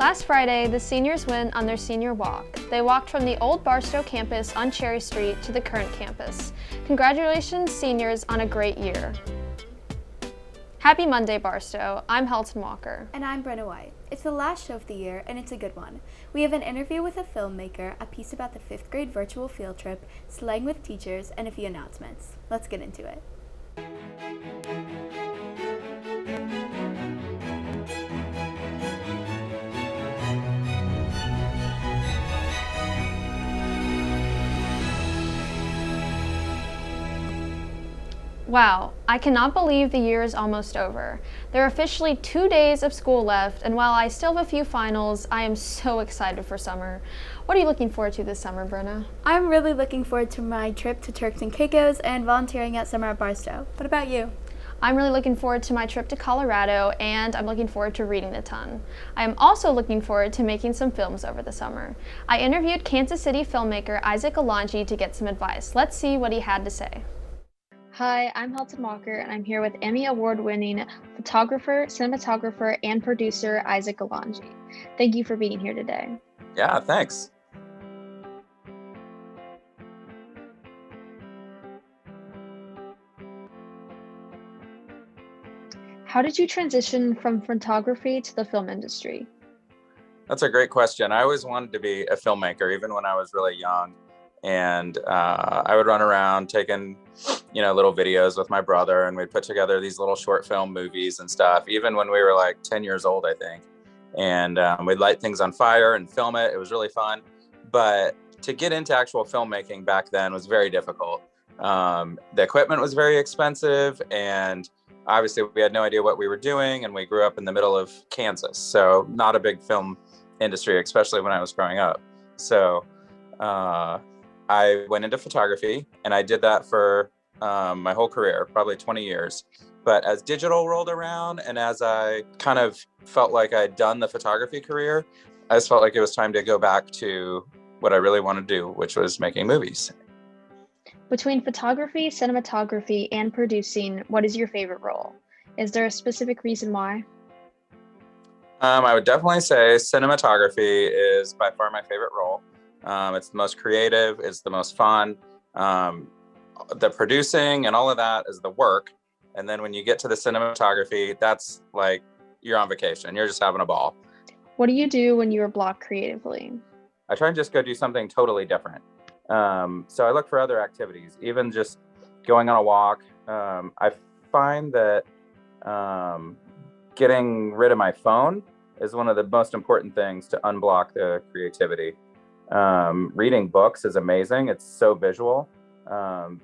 Last Friday, the seniors went on their senior walk. They walked from the old Barstow campus on Cherry Street to the current campus. Congratulations, seniors, on a great year. Happy Monday, Barstow. I'm Helton Walker. And I'm Brenna White. It's the last show of the year, and it's a good one. We have an interview with a filmmaker, a piece about the 5th grade virtual field trip, slang with teachers, and a few announcements. Let's get into it. Wow, I cannot believe the year is almost over. There are officially 2 days of school left, and while I still have a few finals, I am so excited for summer. What are you looking forward to this summer, Brenna? I'm really looking forward to my trip to Turks and Caicos and volunteering at summer at Barstow. What about you? I'm really looking forward to my trip to Colorado, and I'm looking forward to reading a ton. I am also looking forward to making some films over the summer. I interviewed Kansas City filmmaker Isaac Alonji to get some advice. Let's see what he had to say. Hi, I'm Helton Walker, and I'm here with Emmy Award-winning photographer, cinematographer, and producer Isaac Alonji. Thank you for being here today. Yeah, thanks. How did you transition from photography to the film industry? That's a great question. I always wanted to be a filmmaker, even when I was really young. And I would run around taking, little videos with my brother, and we'd put together these little short film movies and stuff, even when we were like 10 years old, I think. And we'd light things on fire and film it. It was really fun. But to get into actual filmmaking back then was very difficult. The equipment was very expensive, and obviously we had no idea what we were doing, and we grew up in the middle of Kansas. So not a big film industry, especially when I was growing up. So I went into photography, and I did that for my whole career, probably 20 years. But as digital rolled around, and as I kind of felt like I'd done the photography career, I just felt like it was time to go back to what I really want to do, which was making movies. Between photography, cinematography, and producing, what is your favorite role? Is there a specific reason why? I would definitely say cinematography is by far my favorite role. It's the most creative, it's the most fun. The producing and all of that is the work. And then when you get to the cinematography, that's like you're on vacation. You're just having a ball. What do you do when you are blocked creatively? I try and just go do something totally different. So I look for other activities, even just going on a walk. I find that getting rid of my phone is one of the most important things to unblock the creativity. Reading books is amazing. It's so visual.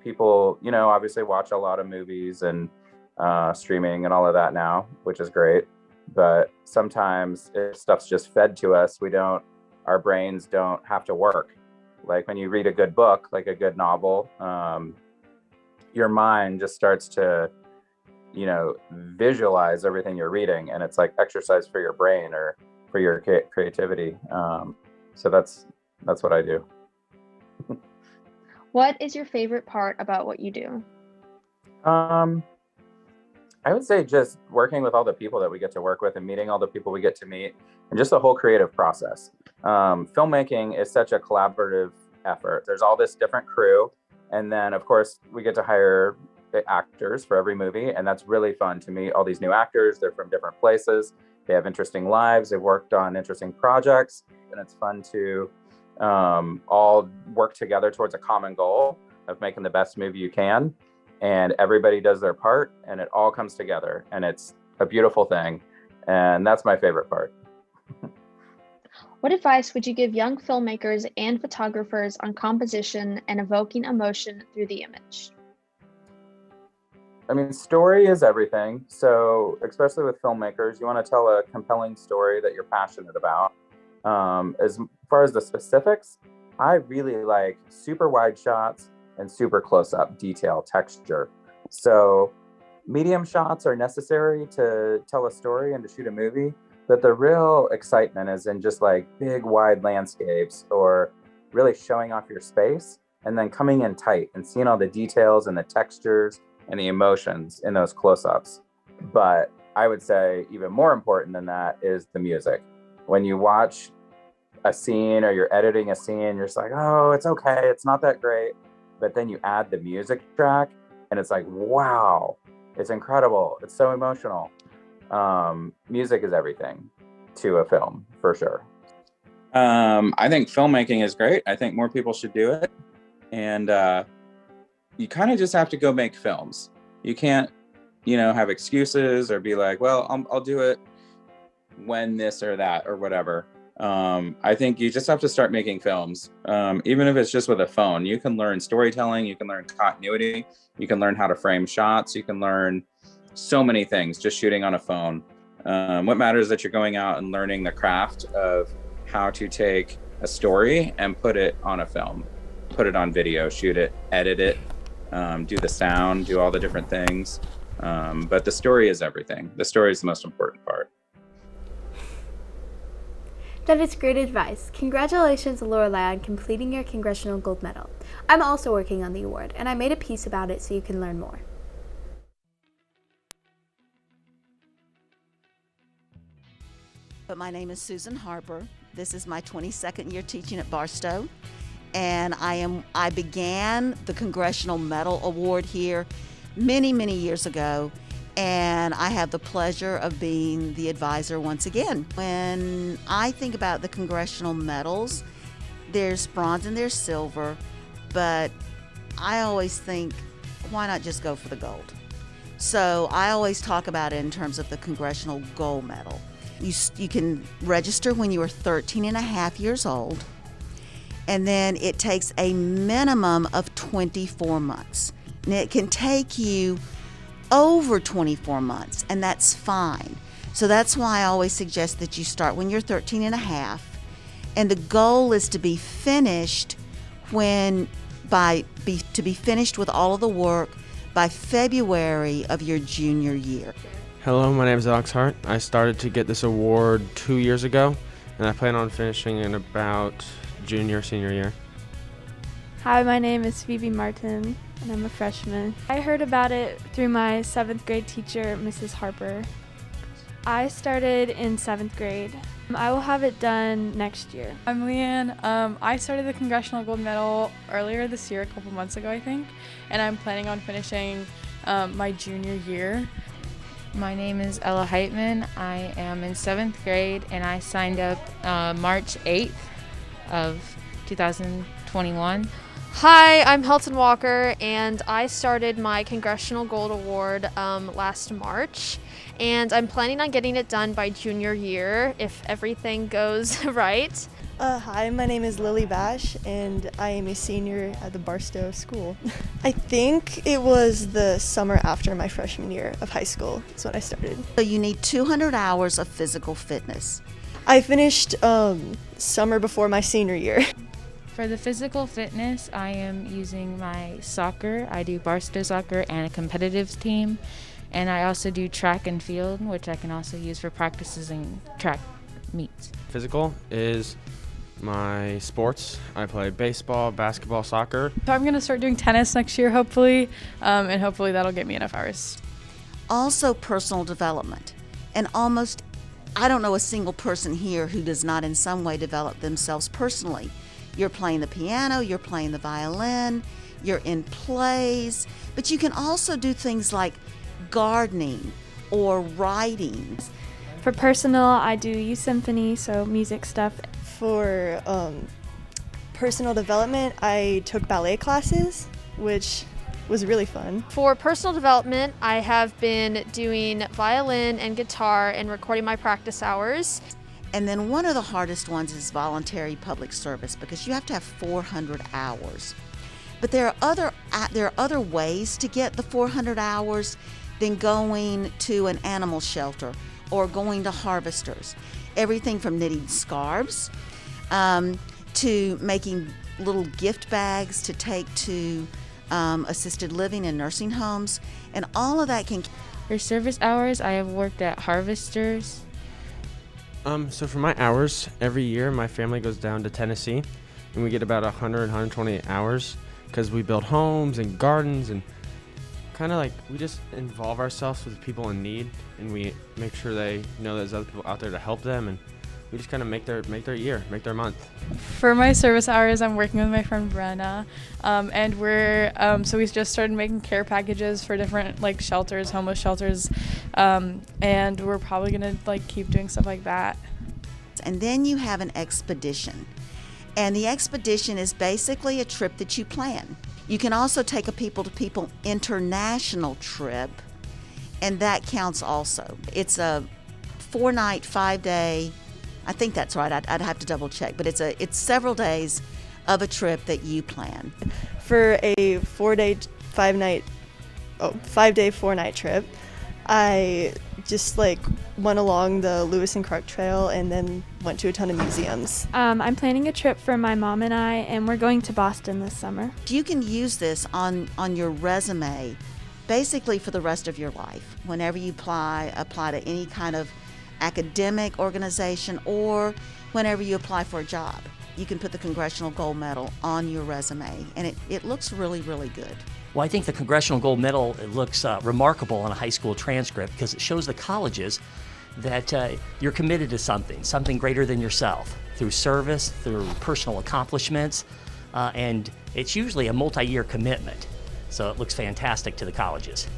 People, obviously watch a lot of movies and streaming and all of that now, which is great. But sometimes if stuff's just fed to us, our brains don't have to work. Like when you read a good book, like a good novel, your mind just starts to, visualize everything you're reading, and it's like exercise for your brain or for your creativity. So that's what I do. What is your favorite part about what you do? I would say just working with all the people that we get to work with and meeting all the people we get to meet, and just the whole creative process. Filmmaking is such a collaborative effort. There's all this different crew, and then of course we get to hire actors for every movie, and that's really fun to meet all these new actors. They're from different places. They have interesting lives. They've worked on interesting projects, and it's fun to all work together towards a common goal of making the best movie you can. And everybody does their part, and it all comes together, and it's a beautiful thing. And that's my favorite part. What advice would you give young filmmakers and photographers on composition and evoking emotion through the image? I mean, story is everything. So especially with filmmakers, you want to tell a compelling story that you're passionate about. As far as the specifics, I really like super wide shots and super close-up detail texture. So medium shots are necessary to tell a story and to shoot a movie, but the real excitement is in just like big wide landscapes or really showing off your space and then coming in tight and seeing all the details and the textures and the emotions in those close-ups. But I would say even more important than that is the music. when you watch a scene or you're editing a scene, you're just like, oh, it's okay, it's not that great. But then you add the music track and it's like, wow, it's incredible. It's so emotional. Music is everything to a film, for sure. I think filmmaking is great. I think more people should do it. And you kind of just have to go make films. You can't, have excuses or be like, well, I'll do it when this or that or whatever. I think you just have to start making films. Even if it's just with a phone, you can learn storytelling, you can learn continuity, you can learn how to frame shots, you can learn so many things just shooting on a phone. What matters is that you're going out and learning the craft of how to take a story and put it on a film, put it on video, shoot it, edit it, do the sound, do all the different things. But the story is everything. The story is the most important part. That is great advice. Congratulations, Lorelai, on completing your Congressional Gold Medal. I'm also working on the award, and I made a piece about it so you can learn more. But my name is Susan Harper. This is my 22nd year teaching at Barstow, and I began the Congressional Medal Award here many, many years ago, and I have the pleasure of being the advisor once again. When I think about the Congressional medals, there's bronze and there's silver, but I always think, why not just go for the gold? So I always talk about it in terms of the Congressional Gold Medal. You can register when you are 13 and a half years old, and then it takes a minimum of 24 months. And it can take you over 24 months, and that's fine. So that's why I always suggest that you start when you're 13 and a half, and the goal is to be finished to be finished with all of the work by February of your junior year. Hello, my name is Alex Hart. I started to get this award 2 years ago, and I plan on finishing in about senior year. Hi, my name is Phoebe Martin, and I'm a freshman. I heard about it through my 7th grade teacher, Mrs. Harper. I started in 7th grade. I will have it done next year. I'm Leanne. I started the Congressional Gold Medal earlier this year, a couple months ago, I think, and I'm planning on finishing my junior year. My name is Ella Heitman. I am in 7th grade, and I signed up March 8th of 2021. Hi, I'm Helton Walker, and I started my Congressional Gold Award last March, and I'm planning on getting it done by junior year if everything goes right. Hi, my name is Lily Bash, and I am a senior at the Barstow School. I think it was the summer after my freshman year of high school. That's when I started. So you need 200 hours of physical fitness. I finished summer before my senior year. For the physical fitness, I am using my soccer. I do Barstow soccer and a competitive team, and I also do track and field, which I can also use for practices and track meets. Physical is my sports. I play baseball, basketball, soccer. So I'm going to start doing tennis next year, hopefully, and hopefully that'll get me enough hours. Also personal development. And I don't know a single person here who does not in some way develop themselves personally. You're playing the piano, you're playing the violin, you're in plays, but you can also do things like gardening or writing. For personal, I do youth symphony, so music stuff. For personal development, I took ballet classes, which was really fun. For personal development, I have been doing violin and guitar and recording my practice hours. And then one of the hardest ones is voluntary public service, because you have to have 400 hours. But there are other ways to get the 400 hours than going to an animal shelter or going to harvesters. Everything from knitting scarves to making little gift bags to take to assisted living and nursing homes, and all of that can. For service hours, I have worked at harvesters. So for my hours, every year my family goes down to Tennessee, and we get about 120 hours because we build homes and gardens, and kind of like we just involve ourselves with people in need, and we make sure they know there's other people out there to help them, and we just kind of make their year, make their month. For my service hours, I'm working with my friend Brenna, and we're so we just started making care packages for different like shelters, homeless shelters, and we're probably gonna like keep doing stuff like that. And then you have an expedition. And the expedition is basically a trip that you plan. You can also take a people-to-people international trip, and that counts also. It's a 4-night, 5-day, I think that's right, I'd have to double check, but it's several days of a trip that you plan. For a 4-day, 5-night, 4-night trip, I just went along the Lewis and Clark Trail and then went to a ton of museums. I'm planning a trip for my mom and I, and we're going to Boston this summer. You can use this on your resume basically for the rest of your life. Whenever you apply to any kind of academic organization or whenever you apply for a job. You can put the Congressional Gold Medal on your resume, and it looks really, really good. Well, I think the Congressional Gold Medal looks remarkable on a high school transcript because it shows the colleges that you're committed to something greater than yourself, through service, through personal accomplishments, and it's usually a multi-year commitment. So it looks fantastic to the colleges.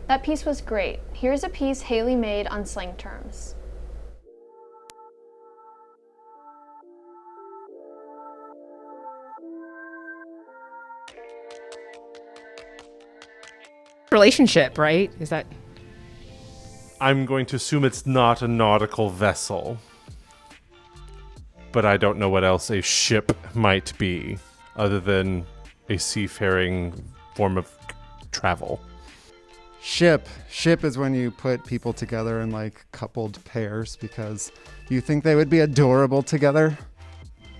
That piece was great. Here's a piece Haley made on slang terms. Relationship, right? Is that? I'm going to assume it's not a nautical vessel, but I don't know what else a ship might be other than a seafaring form of travel. Ship is when you put people together in coupled pairs because you think they would be adorable together.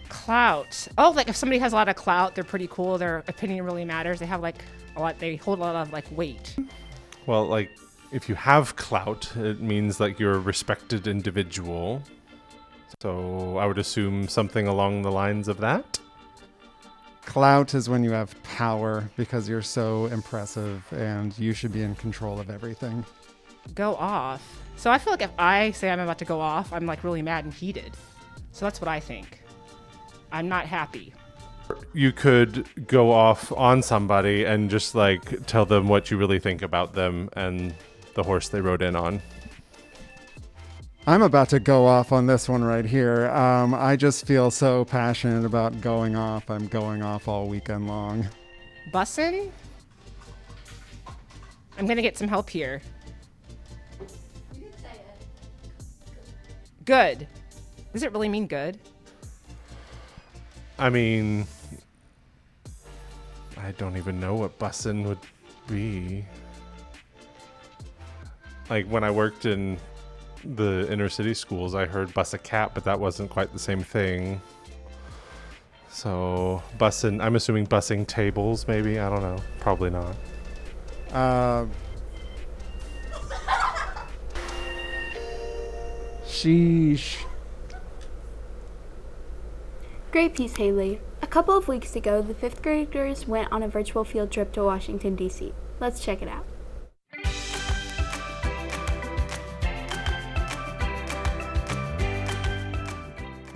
Clout. Oh, if somebody has a lot of clout, they're pretty cool. Their opinion really matters. They have a lot. They hold a lot of weight. Well, if you have clout, it means you're a respected individual. So I would assume something along the lines of that. Clout is when you have power because you're so impressive and you should be in control of everything. Go off. So I feel if I say I'm about to go off, I'm really mad and heated. So that's what I think. I'm not happy. You could go off on somebody and just tell them what you really think about them and the horse they rode in on. I'm about to go off on this one right here. I just feel so passionate about going off. I'm going off all weekend long. Bussin'? I'm going to get some help here. You can say it. Good. Does it really mean good? I mean, I don't even know what bussin' would be. When I worked in the inner city schools, I heard bus a cat, but that wasn't quite the same thing. So bussin', I'm assuming bussing tables, maybe? I don't know. Probably not. Sheesh. Great piece, Haley. A couple of weeks ago, the 5th graders went on a virtual field trip to Washington, D.C. Let's check it out.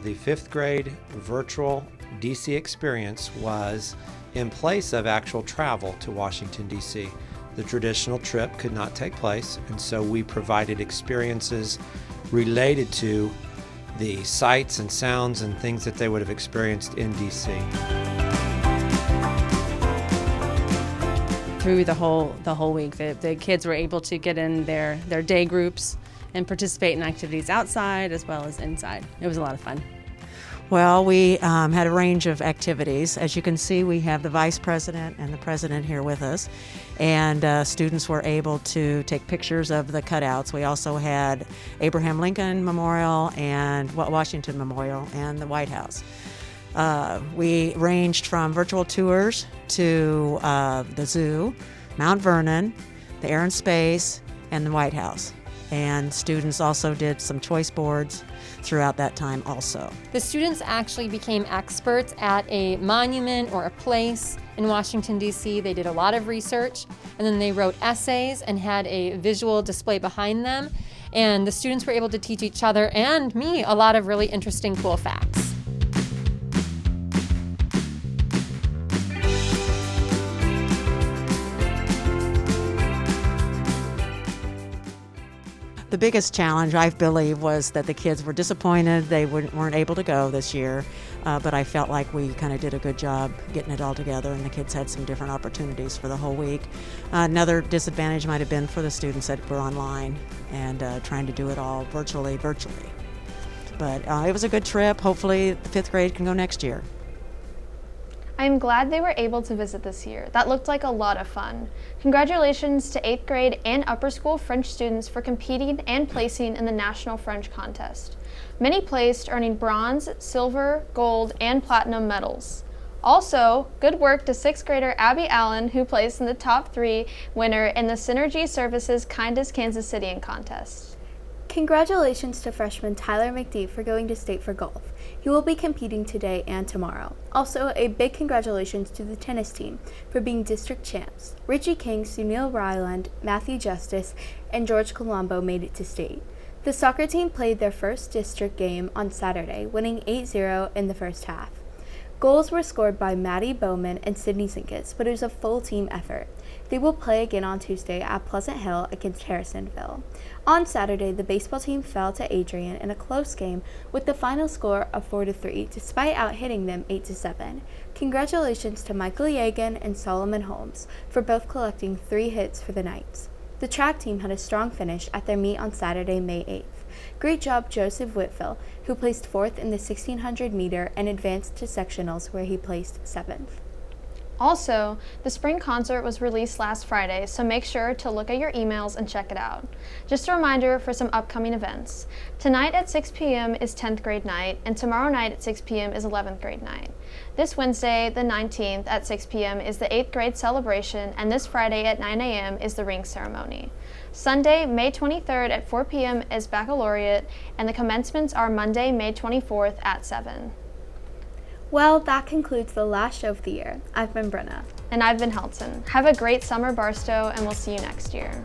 The 5th grade virtual DC experience was in place of actual travel to Washington, D.C. The traditional trip could not take place, and so we provided experiences related to the sights and sounds and things that they would have experienced in D.C. Through the whole week, the kids were able to get in their day groups and participate in activities outside as well as inside. It was a lot of fun. Well, we had a range of activities. As you can see, we have the vice president and the president here with us, and students were able to take pictures of the cutouts. We also had Abraham Lincoln Memorial and Washington Memorial and the White House. We ranged from virtual tours to the zoo, Mount Vernon, the Air and Space, and the White House. And students also did some choice boards throughout that time also. The students actually became experts at a monument or a place in Washington, D.C. They did a lot of research, and then they wrote essays and had a visual display behind them. and the students were able to teach each other and me a lot of really interesting, cool facts. The biggest challenge, I believe, was that the kids were disappointed they weren't able to go this year, but I felt like we kind of did a good job getting it all together, and the kids had some different opportunities for the whole week. Another disadvantage might have been for the students that were online and trying to do it all virtually. But it was a good trip. Hopefully the 5th grade can go next year. I am glad they were able to visit this year. That looked like a lot of fun. Congratulations to 8th grade and upper school French students for competing and placing in the National French Contest. Many placed, earning bronze, silver, gold, and platinum medals. Also, good work to 6th grader Abby Allen, who placed in the top 3 winner in the Synergy Services Kindest Kansas City contest. Congratulations to freshman Tyler McDee for going to state for golf. He will be competing today and tomorrow. Also, a big congratulations to the tennis team for being district champs. Richie King, Sunil Ryland, Matthew Justice, and George Colombo made it to state. The soccer team played their first district game on Saturday, winning 8-0 in the first half. Goals were scored by Maddie Bowman and Sydney Sinkis, but it was a full team effort. They will play again on Tuesday at Pleasant Hill against Harrisonville. On Saturday, the baseball team fell to Adrian in a close game with the final score of 4-3, despite out-hitting them 8-7. Congratulations to Michael Yagan and Solomon Holmes for both collecting 3 hits for the Knights. The track team had a strong finish at their meet on Saturday, May 8th. Great job, Joseph Whitfield, who placed 4th in the 1600 meter and advanced to sectionals where he placed 7th. Also, the spring concert was released last Friday, so make sure to look at your emails and check it out. Just a reminder for some upcoming events. Tonight at 6 p.m. is 10th grade night, and tomorrow night at 6 p.m. is 11th grade night. This Wednesday, the 19th, at 6 p.m. is the 8th grade celebration, and this Friday at 9 a.m. is the ring ceremony. Sunday, May 23rd at 4 p.m. is baccalaureate, and the commencements are Monday, May 24th at 7. Well, that concludes the last show of the year. I've been Brenna. And I've been Helton. Have a great summer, Barstow, and we'll see you next year.